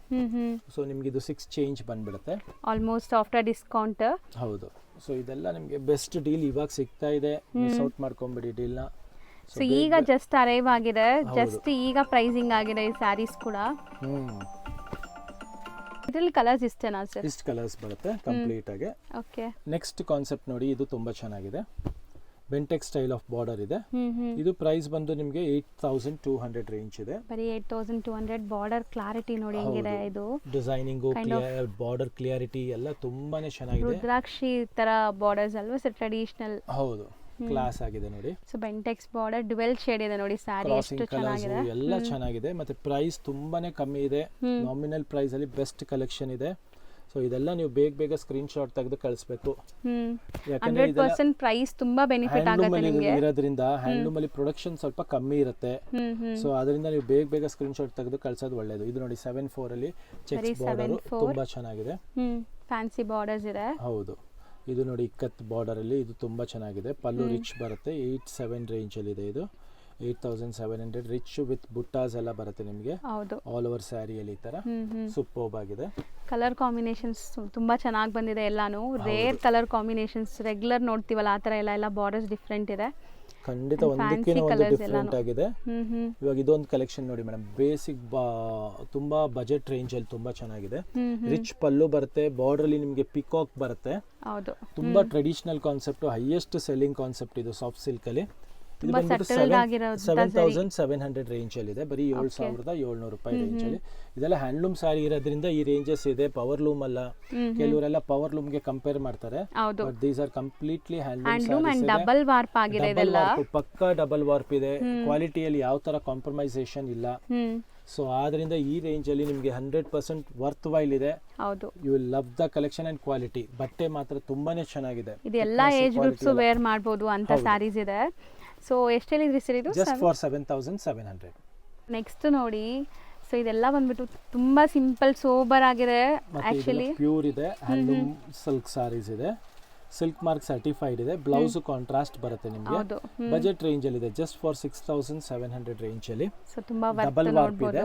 ಸೊ ನಿಮಗೆ ಇದು 6 ಚೇಂಜ್ ಬಂದ್ಬಿಡುತ್ತೆ ಆಲ್ಮೋಸ್ಟ್ ಆಫ್ಟರ್ ಡಿಸ್ಕೌಂಟ್. ಹೌದು. ಸೊ ಇದೆಲ್ಲ ನಿಮಗೆ ಬೆಸ್ಟ್ ಡೀಲ್ ಇವಾಗ ಸಿಗ್ತಾ ಇದೆ, ಮಿಸ್ ಔಟ್ ಮಾಡ್ಕೊಂಬಿಡಿ ಡೀಲ್ನ. ಸೊ ಈಗ ಜಸ್ಟ್ ಅರೈವ್ ಆಗಿದೆ, ಜಸ್ಟ್ ಈಗ ಪ್ರೈಸಿಂಗ್ ಆಗಿದೆ ಈ ಸ್ಯಾರೀಸ್ ಕೂಡ. ಇದರಲ್ಲಿ ಕಲರ್ಸ್ ಇಷ್ಟೇನಾ ಸರ್? ಇಷ್ಟು ಕಲರ್ಸ್ ಬರುತ್ತೆ ಕಂಪ್ಲೀಟ್ ಆಗಿ. ಓಕೆ. ನೆಕ್ಸ್ಟ್ ಕಾನ್ಸೆಪ್ಟ್ ನೋಡಿ, ಇದು ತುಂಬಾ ಚೆನ್ನಾಗಿದೆ. ಬೆಂಟೆಕ್ ಸ್ಟೈಲ್ ಆಫ್ ಬಾರ್ಡರ್ ಇದೆ. ಇದು ಪ್ರೈಸ್ ಬಂದು ನಿಮಗೆ 8200 ರೇಂಜ್ ಇದೆ. ಬರೀ 8200. ಬಾರ್ಡರ್ ಕ್ಲಾರಿಟಿ ನೋಡಿ ಹೆಂಗಿದೆ ಇದು. ಡಿಸೈನಿಂಗು, ಬಾರ್ಡರ್ ಕ್ಲಿಯರಿಟಿ ಎಲ್ಲ ತುಂಬಾನೇ ಚೆನ್ನಾಗಿದೆ. ರುದ್ರಾಕ್ಷಿ ತರ ಬಾರ್ಡರ್ಸ್ ಅಲ್ವಾ ಸರ್, ಟ್ರೆಡಿಷನಲ್. ಹೌದು, ಕ್ಲಾಸ್ ಆಗಿದೆ ನೋಡಿ. So Bentex border dual shade ಇದೆ ನೋಡಿ, ಸ್ಯಾರಿ ಎಷ್ಟು ಚೆನ್ನಾಗಿದೆ. ಎಲ್ಲ ಚೆನ್ನಾಗಿದೆ, ಮತ್ತೆ ಪ್ರೈಸ್ ತುಂಬಾನೇ ಕಮ್ಮಿ ಇದೆ. ನಾಮಿನಲ್ ಪ್ರೈಸ್ ಅಲ್ಲಿ ಬೆಸ್ಟ್ ಕಲೆಕ್ಷನ್ ಇದೆ. ಸೊ ಇದೆಲ್ಲ ನೀವು ಬೇಗ ಸ್ಕ್ರೀನ್ ಶಾಟ್ ತೆಗೆದು ಕಳಿಸಬೇಕು. 100% ಪ್ರೈಸ್ ತುಂಬಾ ಬೆನಿಫಿಟ್ ಆಗುತ್ತೆ ನಿಮಗೆ. ಇರೋದ್ರಿಂದ ಹ್ಯಾಂಡ್ಲೂಮ್ ಅಲ್ಲಿ ಪ್ರೊಡಕ್ಷನ್ ಸ್ವಲ್ಪ ಕಮ್ಮಿ ಇರುತ್ತೆ. ಸೊ ಅದರಿಂದ ನೀವು ಬೇಗ ಸ್ಕ್ರೀನ್ ಶಾಟ್ ತೆಗೆದು ಕಳಿಸೋದು ಒಳ್ಳೇದು. ಇದು ನೋಡಿ 74 ಅಲ್ಲಿ ಚೆಕ್ಸ್ ಬಾರ್ಡರ್ ತುಂಬಾ ಚೆನ್ನಾಗಿದೆ. ಫ್ಯಾನ್ಸಿ ಬಾರ್ಡರ್ಸ್ ಇದೆ. ಹೌದು. ಇದು ನೋಡಿ ಇಕ್ಕತ್ ಬಾರ್ಡರ್ ಅಲ್ಲಿ ಇದು ತುಂಬಾ ಚೆನ್ನಾಗಿದೆ. ಪಲ್ಲು ರಿಚ್ ಬರುತ್ತೆ. 87 ರೇಂಜ್ ಅಲ್ಲಿ ಇದೆ. ಇದು 8700 ರಿಚ್ ವಿತ್ ಬುಟ್ಟಾಸ್ ಎಲ್ಲ ಬರುತ್ತೆ ನಿಮಗೆ. ಆಲ್ ಓವರ್ ಸ್ಯಾರಿಯಲ್ಲಿ ಈ ತರ ಸೂಪರ್ಬ್ ಆಗಿದೆ. ಕಲರ್ ಕಾಂಬಿನೇಷನ್ಸ್ ತುಂಬಾ ಚೆನ್ನಾಗಿ ಬಂದಿದೆ ಎಲ್ಲಾನು. ರೇರ್ ಕಲರ್ ಕಾಂಬಿನೇಷನ್ಸ್, ರೆಗ್ಯುಲರ್ ನೋಡ್ತೀವಲ್ಲ ಆ ತರ ಎಲ್ಲ ಬಾರ್ಡರ್ಸ್ ಡಿಫ್ರೆಂಟ್ ಇದೆ. ಖಂಡಿತ ಒಂದಕ್ಕಿಂತ ಒಂದು ಡಿಫ್ರೆಂಟ್ ಆಗಿದೆ. ಇವಾಗ ಇದೊಂದು ಕಲೆಕ್ಷನ್ ನೋಡಿ ಮೇಡಮ್, ಬೇಸಿಕ್ ತುಂಬಾ ಬಜೆಟ್ ರೇಂಜ್ ಅಲ್ಲಿ ತುಂಬಾ ಚೆನ್ನಾಗಿದೆ. ರಿಚ್ ಪಲ್ಲು ಬರುತ್ತೆ, ಬಾರ್ಡರ್ ಅಲ್ಲಿ ನಿಮಗೆ ಪಿಕಾಕ್ ಬರುತ್ತೆ. ತುಂಬಾ traditional concept, highest selling concept ಇದು ಸಾಫ್ಟ್ ಸಿಲ್ಕ್ ಅಲ್ಲಿ. ಇದು ಬಂದ್ಬಿಟ್ಟು 7700 ರೇಂಜ್ ಅಲ್ಲಿ ಇದೆ. ಬರೀ 7700 ರೂಪಾಯಿ ರೇಂಜ್ ಅಲ್ಲಿ. ಇದೆಲ್ಲ ಹ್ಯಾಂಡ್ಲೂಮ್ ಸ್ಯಾರಿ ಇರೋದ್ರಿಂದ ಈ ರೇಂಜಸ್ ಇದೆ. ಪವರ್ ಲೂಮ್ ಅಲ್ಲ. ಕೆಲವರೆಲ್ಲ ಪವರ್ ಲೂಮ್ ಗೆ ಕಂಪೇರ್ ಮಾಡ್ತಾರೆ, but these are completely handloom sarees. Double warp ಆಗಿದೆ ಇದೆಲ್ಲ. ಪಕ್ಕಾ ಡಬಲ್ ವಾರ್ಪ್ ಇದೆ. ಕ್ವಾಲಿಟಿಯಲ್ಲಿ ಯಾವ ತರ ಕಾಂಪ್ರಮೈಸೇಷನ್ ಇಲ್ಲ. ಸೊ ಆದ್ರಿಂದ ಈ ರೇಂಜ್ ಅಲ್ಲಿ ನಿಮಗೆ 100% ವರ್ತ್ ವೈಲ್ ಇದೆ. You will love the collection and quality. ಬಟ್ಟೆ ಮಾತ್ರ ತುಂಬಾನೇ ಚೆನ್ನಾಗಿದೆ. ಇದು ಎಲ್ಲಾ ಏಜ್ ಗ್ರೂಪ್ಸ್ ವೇರ್ ಮಾಡಬಹುದು ಅಂತ ಸ್ಯಾರೀಸ್ ಇದೆ. ಸೊ ಎಷ್ಟು ಹೇಳಿದ್ರಿ ಸರ್ ಇದು? Just for 7700. ನೆಕ್ಸ್ಟ್ ನೋಡಿ, ಸೊ ಇದೆಲ್ಲ ಬಂದ್ಬಿಟ್ಟು ತುಂಬಾ ಸಿಂಪಲ್ ಸೋಬರ್ ಆಗಿದೆ. ಆಕ್ಚುಲಿ ಪ್ಯೂರ್ ಇದೆ. ಹ್ಯಾಂಡ್ಲೂಮ್ ಸಿಲ್ಕ್ ಸಾರೀಸ್ ಇದೆ. ಸಿಲ್ಕ್ ಮಾರ್ಕ್ ಸರ್ಟಿಫೈಡ್ ಇದೆ. ಬ್ಲೌಸ್ ಕಾಂಟ್ರಾಸ್ಟ್ ಬರುತ್ತೆ ನಿಮಗೆ. ಬಜೆಟ್ ರೇಂಜ್ ಅಲ್ಲಿ ಇದೆ. ಜಸ್ಟ್ ಫಾರ್ 6700 ರೇಂಜ್ ಅಲ್ಲಿ. ಸೊ ತುಂಬಾ ಡಬಲ್ ವಾರ್ಪ್ ಇದೆ.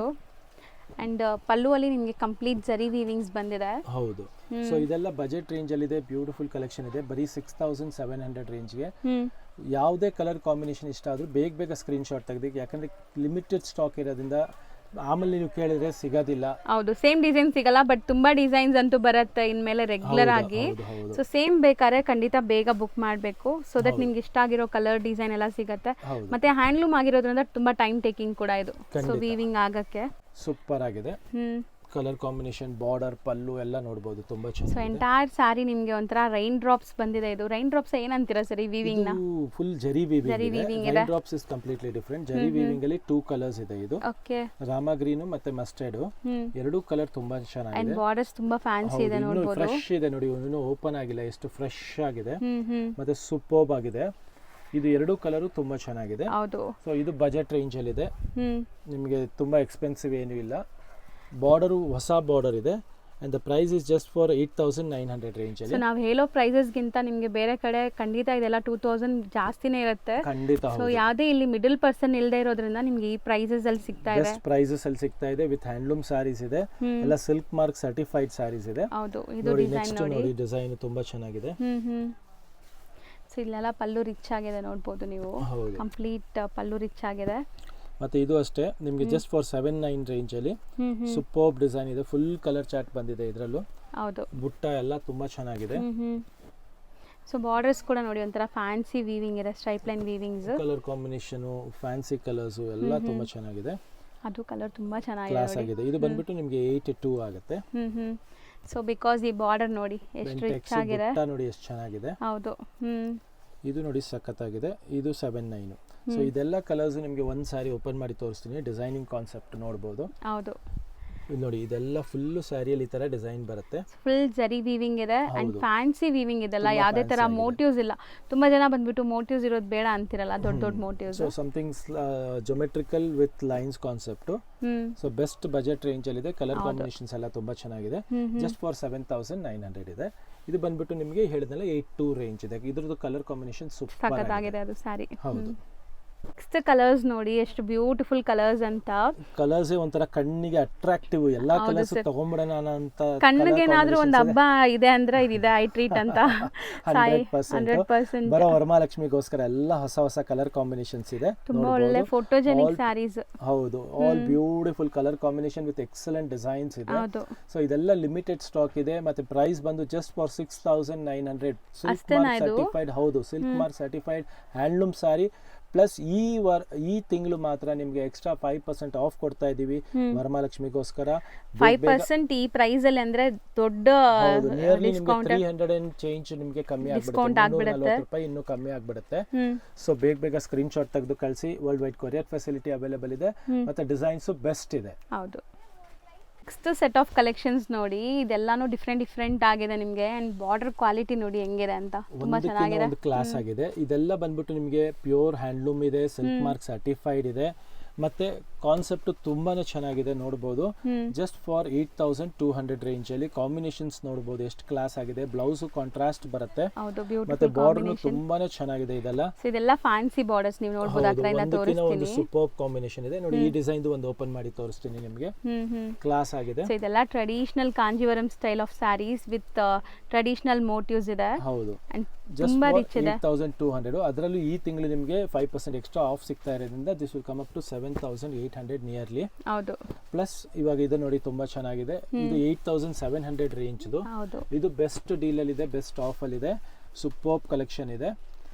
ಅಂಡ್ ಪಲ್ಲು ಅಲ್ಲಿ ನಿಮಗೆ ಕಂಪ್ಲೀಟ್ ಜರಿ ವೀವಿಂಗ್ಸ್ ಬಂದಿದೆ. ಹೌದು. ಸೊ ಇದೆಲ್ಲ ಬಜೆಟ್ ರೇಂಜ್ ಅಲ್ಲಿ ಇದೆ. ಬ್ಯೂಟಿಫುಲ್ ಕಲೆಕ್ಷನ್ ಇದೆ. ಬರೀ 6700 ರೇಂಜ್ ಗೆ ಯಾವುದೇ ಕಲರ್ ಕಾಂಬಿನೇಷನ್ ಇಷ್ಟ ಆದ್ರೂ ಬೇಗ ಸ್ಕ್ರೀನ್ ಶಾಟ್ ತೆಗೆದು, ಯಾಕಂದ್ರೆ ಲಿಮಿಟೆಡ್ ಸ್ಟಾಕ್ ಇರೋದ್ರಿಂದ ಆಮೇಲೆ ನೀವು ಕೇಳಿದ್ರೆ ಸಿಗೋದಿಲ್ಲ. ಹೌದು, ಸೇಮ್ ಡಿಸೈನ್ ಸಿಗಲ್ಲ, ಬಟ್ ತುಂಬಾ ಡಿಸೈನ್ಸ್ ಅಂತೂ ಬರುತ್ತೆ ಇನ್ಮೇಲೆ ರೆಗ್ಯುಲರ್ ಆಗಿ. ಸೊ ಸೇಮ್ ಬೇಕಾದ್ರೆ ಖಂಡಿತ ಬೇಗ ಬುಕ್ ಮಾಡಬೇಕು, ಸೊ ದಟ್ ನಿಮ್ಗೆ ಇಷ್ಟ ಆಗಿರೋ ಕಲರ್ ಡಿಸೈನ್ ಎಲ್ಲ ಸಿಗುತ್ತೆ. ಮತ್ತೆ ಹ್ಯಾಂಡ್ಲೂಮ್ ಆಗಿರೋದ್ರಿಂದ ತುಂಬಾ ಟೈಮ್ ಟೇಕಿಂಗ್ ಕೂಡ ಇದು. ಸೊ ವೀವಿಂಗ್ ಆಗಕ್ಕೆ ಸೂಪರ್ ಆಗಿದೆ. ಕಲರ್ ಕಾಂಬಿನೇಷನ್, ಬಾರ್ಡರ್, ಪಲ್ಲು ಎಲ್ಲ ನೋಡಬಹುದು, ತುಂಬಾ ಚೆನ್ನಾಗಿದೆ. ಸೊ ಎಂಟೈರ್ ಸಾರಿ ನಿಮಗೆ ಒಂಥರ ರೈನ್ ಡ್ರಾಪ್ಸ್ ಬಂದಿದೆ. ಇದು ರೈನ್ ಡ್ರಾಪ್ಸ್ ಏನಂತೀರಾ ಸರ್ ಈ ವೀವಿಂಗ್ ನ? ಫುಲ್ ಜರಿ ವೀವಿಂಗ್ ಇದೆ. Rain drops is completely different. ಜರಿ ವೀವಿಂಗ್ ಅಲ್ಲಿ 2 ಕಲರ್ಸ್ ಇದೆ. ಇದು ರಾಮಾ ಗ್ರೀನ್ ಮತ್ತೆ ಮಸ್ಟರ್ಡ್, ಎರಡು ಕಲರ್ ತುಂಬಾ ಚೆನ್ನಾಗಿದೆ. ಅಂಡ್ ಬಾರ್ಡರ್ಸ್ ತುಂಬಾ ಫ್ಯಾನ್ಸಿ ಇದೆ ನೋಡಬಹುದು. ಫ್ರೆಶ್ ಇದೆ ನೋಡಿ, ಇನ್ನೂ ಓಪನ್ ಆಗಿಲ್ಲ, ಎಷ್ಟು ಫ್ರೆಶ್ ಆಗಿದೆ ಮತ್ತೆ ಸೂಪರ್ಬ್ ಆಗಿದೆ. ಇದು ಎರಡು ಕಲರು ತುಂಬಾ ಚೆನ್ನಾಗಿದೆ. ಸೊ ಇದು ಬಜೆಟ್ ರೇಂಜ್ ಅಲ್ಲಿ ಇದೆ. ನಿಮಗೆ ತುಂಬಾ ಎಕ್ಸ್ಪೆನ್ಸಿವ್ ಏನು ಇಲ್ಲ. ಬಾರ್ಡರ್ ಹೊಸ ಬಾರ್ಡರ್ ಇದೆ. and the price is just for 8900 range ಅಲ್ಲಿ. ಸೊ ನಾವು ಹೇಳೋ ಪ್ರೈಸಸ್ ಗಿಂತ ನಿಮಗೆ ಬೇರೆ ಕಡೆ ಖಂಡಿತ ಇದೆಲ್ಲ 2000 ಜಾಸ್ತಿನೇ ಇರುತ್ತೆ. ಖಂಡಿತ. ಸೊ ಯಾವುದೇ ಇಲ್ಲಿ ಮಿಡಲ್ ಪರ್ಸನ್ ಇಲ್ಲದೆ ಇರೋದ್ರಿಂದ ನಿಮಗೆ ಈ ಪ್ರೈಸಸ್ ಅಲ್ಲಿ ಸಿಗ್ತಾ ಇದೆ. ಬೆಸ್ಟ್ ಪ್ರೈಸಸ್ ಅಲ್ಲಿ ಸಿಗ್ತಾ ಇದೆ. ವಿತ್ ಹ್ಯಾಂಡ್ಲೂಮ್ ಸಾರೀಸ್ ಇದೆ. ಎಲ್ಲ ಸಿಲ್ಕ್ ಮಾರ್ಕ್ ಸರ್ಟಿಫೈಡ್ ಸಾರೀಸ್ ಇದೆ. ಹೌದು, ಇದು ಡಿಸೈನ್ ನೋಡಿ, ಡಿಸೈನ್ ತುಂಬಾ ಚೆನ್ನಾಗಿದೆ. ಸೊ ಇಲ್ಲೆಲ್ಲ ಪಲ್ಲು ರಿಚ್ ಆಗಿದೆ ನೋಡಬಹುದು ನೀವು. ಕಂಪ್ಲೀಟ್ ಪಲ್ಲು ರಿಚ್ ಆಗಿದೆ. ಮತ್ತೆ ಇದು ಅಷ್ಟೇ ನಿಮಗೆ ಜಸ್ಟ್ ಫಾರ್ 79 ರೇಂಜ್ ಅಲ್ಲಿ ಸೂಪರ್ಬ್ ಡಿಸೈನ್ ಇದೆ. ಫುಲ್ ಕಲರ್ ಚಾರ್ಟ್ ಬಂದಿದೆ ಇದರಲ್ಲೂ. ಹೌದು, ಬುಟ್ಟ ಎಲ್ಲ ತುಂಬಾ ಚೆನ್ನಾಗಿದೆ. ಸೊ ಬಾರ್ಡರ್ಸ್ ಕೂಡ ನೋಡಿ ಒಂಥರ ಫ್ಯಾನ್ಸಿ ವೀವಿಂಗ್ ಇದೆ, stripe line weavings. Colour combination, fancy colours ಎಲ್ಲ ತುಂಬಾ ಚೆನ್ನಾಗಿದೆ. ಅದು ಕಲರ್ ತುಂಬಾ ಚೆನ್ನಾಗಿದೆ, ಕ್ಲಾಸ್ ಆಗಿದೆ. ಇದು ಬಂದ್ಬಿಟ್ಟು ನಿಮಗೆ 82 ಆಗುತ್ತೆ. ಸೊ ಬಿಕಾಸ್ ಈ ಬಾರ್ಡರ್ ನೋಡಿ ಎಷ್ಟು ರಿಚ್ ಆಗಿದೆ. ಬುಟ್ಟ ನೋಡಿ ಎಷ್ಟು ಚೆನ್ನಾಗಿದೆ. ಹೌದು. ಇದು ನೋಡಿ ಸಖತ್ತಾಗಿದೆ. ಇದು 79. ಸೊ ಇದೆಲ್ಲ ಕಲರ್ಸ್ ನಿಮಗೆ ಒಂದು ಸಾರಿ ಓಪನ್ ಮಾಡಿ ತೋರಿಸ್ತೀನಿ. ಡಿಸೈನಿಂಗ್ ಕಾನ್ಸೆಪ್ಟ್ ನೋಡಬಹುದು. ಹೌದು. ಇದು ನೋಡಿ ಇದೆಲ್ಲ ಫುಲ್ ಸ್ಯಾರಿಯಲ್ಲಿ ಈ ತರ ಡಿಸೈನ್ ಬರುತ್ತೆ. ಫುಲ್ ಜರಿ ವೀವಿಂಗ್ ಇದೆ ಅಂಡ್ ಫ್ಯಾನ್ಸಿ ವೀವಿಂಗ್ ಇದೆಲ್ಲ, ಯಾವುದೇ ತರ ಮೋಟಿವ್ಸ್ ಇಲ್ಲ. ತುಂಬಾ ಜನ ಬಂದ್ಬಿಟ್ಟು ಮೋಟಿವ್ಸ್ ಇರೋದು ಬೇಡ ಅಂತಿರಲ್ಲ, ದೊಡ್ಡ ದೊಡ್ಡ motives. So something geometrical with lines concept. So best budget range ಅಲ್ಲಿ ಇದೆ. ಕಲರ್ ಕಾಂಬಿನೇಷನ್ಸ್ ಎಲ್ಲ ತುಂಬಾ ಚೆನ್ನಾಗಿದೆ. ಜಸ್ಟ್ ಫಾರ್ 7,900 ಇದೆ. ಇದು ಬಂದ್ಬಿಟ್ಟು ನಿಮಗೆ ಹೇಳಿದ್ನಲ್ಲ 8-2 ರೇಂಜ್ ಇದೆ. ಇದ್ರದ್ದು ಕಲರ್ ಕಾಂಬಿನೇಷನ್ ಸೂಪರ್ ಆಗಿದೆ ಅದು ಸ್ಯಾರಿ. ಹೌದು. ನೆಕ್ಸ್ಟ್ ಕಲರ್ಸ್ ನೋಡಿ ಎಷ್ಟು ಬ್ಯೂಟಿಫುಲ್ ಕಲರ್ಸ್ ಅಂತ. ಕಲರ್ಸ್ ಒಂಥರ ಕಣ್ಣಿಗೆ ಅಟ್ರಾಕ್ಟಿವ್, ಎಲ್ಲಾ ಕಲರ್ಸ್ ತಗೊಂಡ್ಬಿಡೋಣ ಅಂತ. ಕಣ್ಣಿಗೆ ಏನಾದ್ರೂ ಒಂದು ಹಬ್ಬ ಇದೆ ಅಂದ್ರೆ ಇದಿದೆ ಐ ಟ್ರೀಟ್ ಅಂತ. 100% ಬರೋ ವರಮಹಾಲಕ್ಷ್ಮಿಗೋಸ್ಕರ ಎಲ್ಲ ಹೊಸ ಹೊಸ ಕಲರ್ ಕಾಂಬಿನೇಷನ್ಸ್ ಇದೆ. ತುಂಬಾ ಒಳ್ಳೆ ಫೋಟೋಜೆನಿಕ್ ಸ್ಯಾರೀಸ್. ಹೌದು, all beautiful colour combination with excellent designs ಇದೆ. ಸೊ ಇದೆಲ್ಲ ಲಿಮಿಟೆಡ್ ಸ್ಟಾಕ್ ಇದೆ. ಮತ್ತೆ ಪ್ರೈಸ್ ಬಂದು just for 6,900. Silk mark certified. ಹೌದು, silk mark certified handloom sari. Plus ಈ ತಿಂಗಳು ಮಾತ್ರ ನಿಮ್ಗೆ ಎಕ್ಸ್ಟ್ರಾ 5% ಆಫ್ ಕೊಡ್ತಾ ಇದೀವಿ ವರಮಹಾಲಕ್ಷ್ಮಿಗೋಸ್ಕರ. 5% ಈ ಪ್ರೈಸ್ ಅಲ್ಲಿ ಅಂದ್ರೆ ದೊಡ್ಡ ಡಿಸ್ಕೌಂಟ್. 300 ಚೇಂಜ್ ನಿಮ್ಗೆ ಕಮ್ಮಿ ಆಗ್ಬಿಡುತ್ತೆ. 340 ರೂಪಾಯಿ ಇನ್ನೂ ಕಮ್ಮಿ ಆಗ್ಬಿಡುತ್ತೆ. ಸೊ ಬೇಗ ಸ್ಕ್ರೀನ್ ಶಾಟ್ ತೆಗೆದು ಕಳಿಸಿ. World wide courier facility available ಇದೆ. ಮತ್ತೆ ಡಿಸೈನ್ಸ್ ಬೆಸ್ಟ್ ಇದೆ. ಹೌದು. ನೆಕ್ಸ್ಟ್ ಸೆಟ್ ಆಫ್ ಕಲೆಕ್ಷನ್ಸ್ ನೋಡಿ, ಇದೆಲ್ಲಾನು ಡಿಫ್ರೆಂಟ್ ಆಗಿದೆ ನಿಮಗೆ. ಅಂಡ್ ಬಾರ್ಡರ್ ಕ್ವಾಲಿಟಿ ನೋಡಿ ಹೆಂಗಿದೆ ಅಂತ, ತುಂಬಾ ಚೆನ್ನಾಗಿದೆ. ಒಂದು ಕ್ಲಾಸ್ ಆಗಿದೆ. ಇದೆಲ್ಲ ಬಂದ್ಬಿಟ್ಟು ನಿಮಗೆ ಪ್ಯೂರ್ ಹ್ಯಾಂಡ್ಲೂಮ್ ಇದೆ, ಸಿಲ್ಕ್ ಮಾರ್ಕ್ ಸರ್ಟಿಫೈಡ್ ಇದೆ. ಮತ್ತೆ ಕಾನ್ಸೆಪ್ಟ್ ತುಂಬಾನೇ ಚೆನ್ನಾಗಿದೆ, ನೋಡಬಹುದು. ಜಸ್ಟ್ ಫಾರ್ 8,200 ರೇಂಜ್ ಅಲ್ಲಿ ಕಾಂಬಿನೇಷನ್ಸ್ ನೋಡಬಹುದು ಎಷ್ಟು ಕ್ಲಾಸ್ ಆಗಿದೆ. ಬ್ಲೌಸ್ ಕಾಂಟ್ರಾಸ್ಟ್ ಬರುತ್ತೆ. ಮತ್ತೆ ಬಾರ್ಡರ್ ತುಂಬಾನೇ ಚೆನ್ನಾಗಿದೆ. ಇದೆಲ್ಲ ಫ್ಯಾನ್ಸಿ ಬಾರ್ಡರ್ಸ್ ನೀವು ನೋಡಬಹುದು. ಅದ್ರಿಂದ ತೋರಿಸ್ತೀನಿ, ಒಂದು ಸೂಪರ್ ಕಾಂಬಿನೇಷನ್ ಇದೆ ನೋಡಿ. ಈ ಡಿಸೈನ್ ಒಂದು ಓಪನ್ ಮಾಡಿ ತೋರಿಸ್ತೀನಿ ನಿಮಗೆ. ಕ್ಲಾಸ್ ಆಗಿದೆ. ಸೊ ಇದೆಲ್ಲ traditional Kanjeevaram style of sarees with traditional motifs ಇದೆ. ಹೌದು, ತುಂಬಾ ರಿಚ್ ಇದೆ. 8,200. ಅದರಲ್ಲೂ ಈ ತಿಂಗಳು ನಿಮಗೆ 5% ಎಕ್ಸ್ಟ್ರಾ ಆಫ್ ಸಿಗ್ತಾ ಇರೋದ್ರಿಂದ this will come up to 7,800 nearly. ಹೌದು. ಪ್ಲಸ್ ಇವಾಗ ಇದು ನೋಡಿ ತುಂಬಾ ಚೆನ್ನಾಗಿದೆ. ಇದು 8,700 ರೇಂಜ್. ಇದು ಬೆಸ್ಟ್ ಡೀಲ್ ಅಲ್ಲಿ ಇದೆ, ಬೆಸ್ಟ್ ಆಫ್ ಅಲ್ಲಿ ಇದೆ. ಸೂಪರ್ ಕಲೆಕ್ಷನ್ ಇದೆ,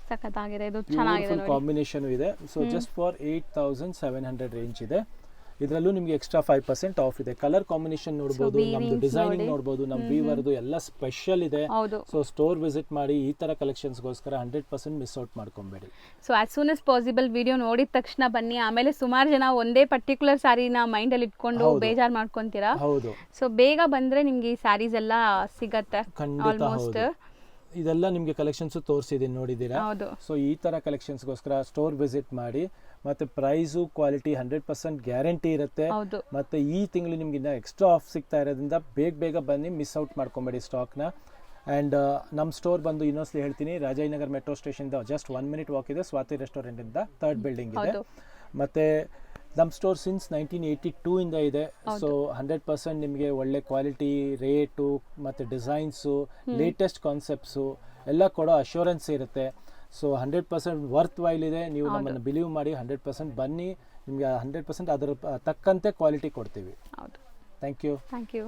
ಸಖತ್ತಾಗಿದೆ. ಇದು ಚೆನ್ನಾಗಿದೆ, ಕಾಂಬಿನೇಷನ್ ಇದೆ. ಸೊ ಜಸ್ಟ್ ಫಾರ್ 8,700 ರೇಂಜ್ ಇದೆ. ಇದರಲ್ಲೂ ನಿಮಗೆ ಎಕ್ಸ್ಟ್ರಾ 5% ಆಫ್ ಇದೆ. ಕಲರ್ ಕಾಂಬಿನೇಷನ್ ನೋಡಬಹುದು, ನಮ್ದು ಡಿಸೈನಿಂಗ್ ನೋಡಬಹುದು, ನಮ್ಮ ವೀವರ್ದು ಎಲ್ಲ ಸ್ಪೆಷಲ್ ಇದೆ. ಸೊ ಸ್ಟೋರ್ ವಿಸಿಟ್ ಮಾಡಿ. ಈ ತರ ಕಲೆಕ್ಷನ್ಸ್ ಗೋಸ್ಕರ 100% ಮಿಸ್ ಔಟ್ ಮಾಡ್ಕೊಬೇಡಿ. So as soon as possible video ನೋಡಿದ ತಕ್ಷಣ ಬನ್ನಿ. ಆಮೇಲೆ ಸುಮಾರು ಜನ ಒಂದೇ ಪರ್ಟಿಕ್ಯುಲರ್ ಸ್ಯಾರಿನ ಮೈಂಡ್ ಅಲ್ಲಿ ಇಟ್ಕೊಂಡು ಬೇಜಾರ್ ಮಾಡ್ಕೊಂತೀರಾ. ಹೌದು. ಸೊ ಬೇಗ ಬಂದ್ರೆ ನಿಮ್ಗೆ ಈ ಸ್ಯಾರೀಸ್ ಎಲ್ಲ ಸಿಗತ್ತೆ. ಆಲ್ಮೋಸ್ಟ್ ಇದೆಲ್ಲ ನಿಮ್ಗೆ ಕಲೆಕ್ಷನ್ಸ್ ತೋರಿಸಿದೀನಿ, ನೋಡಿದೀರಾ. ಸೊ ಈ ತರ ಕಲೆಕ್ಷನ್ಸ್ ಗೋಸ್ಕರ ಸ್ಟೋರ್ ವಿಸಿಟ್ ಮಾಡಿ. ಮತ್ತೆ ಪ್ರೈಸು ಕ್ವಾಲಿಟಿ 100% ಗ್ಯಾರಂಟಿ ಇರುತ್ತೆ. ಮತ್ತೆ ಈ ತಿಂಗಳು ನಿಮ್ಗೆ ಇನ್ನ ಎಕ್ಸ್ಟ್ರಾ ಆಫ್ ಸಿಗ್ತಾ ಇರೋದ್ರಿಂದ ಬೇಗ ಬನ್ನಿ, ಮಿಸ್ ಔಟ್ ಮಾಡ್ಕೊಬೇಡಿ ಸ್ಟಾಕ್ನ. ಆ್ಯಂಡ್ ನಮ್ಮ ಸ್ಟೋರ್ ಬಂದು ಇನ್ನೊಂದ್ಸಲಿ ಹೇಳ್ತೀನಿ, ರಾಜಾಜಿನಗರ್ ಮೆಟ್ರೋ ಸ್ಟೇಷನ್ದ ಜಸ್ಟ್ 1 minute ವಾಕ್ ಇದೆ. ಸ್ವಾತಿ ರೆಸ್ಟೋರೆಂಟ್ ಇಂದ 3rd ಬಿಲ್ಡಿಂಗ್ ಇದೆ. ಮತ್ತೆ ನಮ್ಮ ಸ್ಟೋರ್ ಸಿನ್ಸ್ 1982 ಇಂದ ಇದೆ. ಸೊ 100% ನಿಮಗೆ ಒಳ್ಳೆ ಕ್ವಾಲಿಟಿ, ರೇಟು ಮತ್ತು ಡಿಸೈನ್ಸು, ಲೇಟೆಸ್ಟ್ ಕಾನ್ಸೆಪ್ಟ್ಸು ಎಲ್ಲ ಕೊಡೋ ಅಶ್ಯೂರೆನ್ಸ್ ಇರುತ್ತೆ. ಸೊ 100% ವರ್ತ್ ವೈಲ್ ಇದೆ. ನೀವು ನಮ್ಮನ್ನು ಬಿಲೀವ್ ಮಾಡಿ 100% ಬನ್ನಿ, ನಿಮಗೆ 100% ಅದರ ತಕ್ಕಂತೆ ಕ್ವಾಲಿಟಿ ಕೊಡ್ತೀವಿ. Thank you.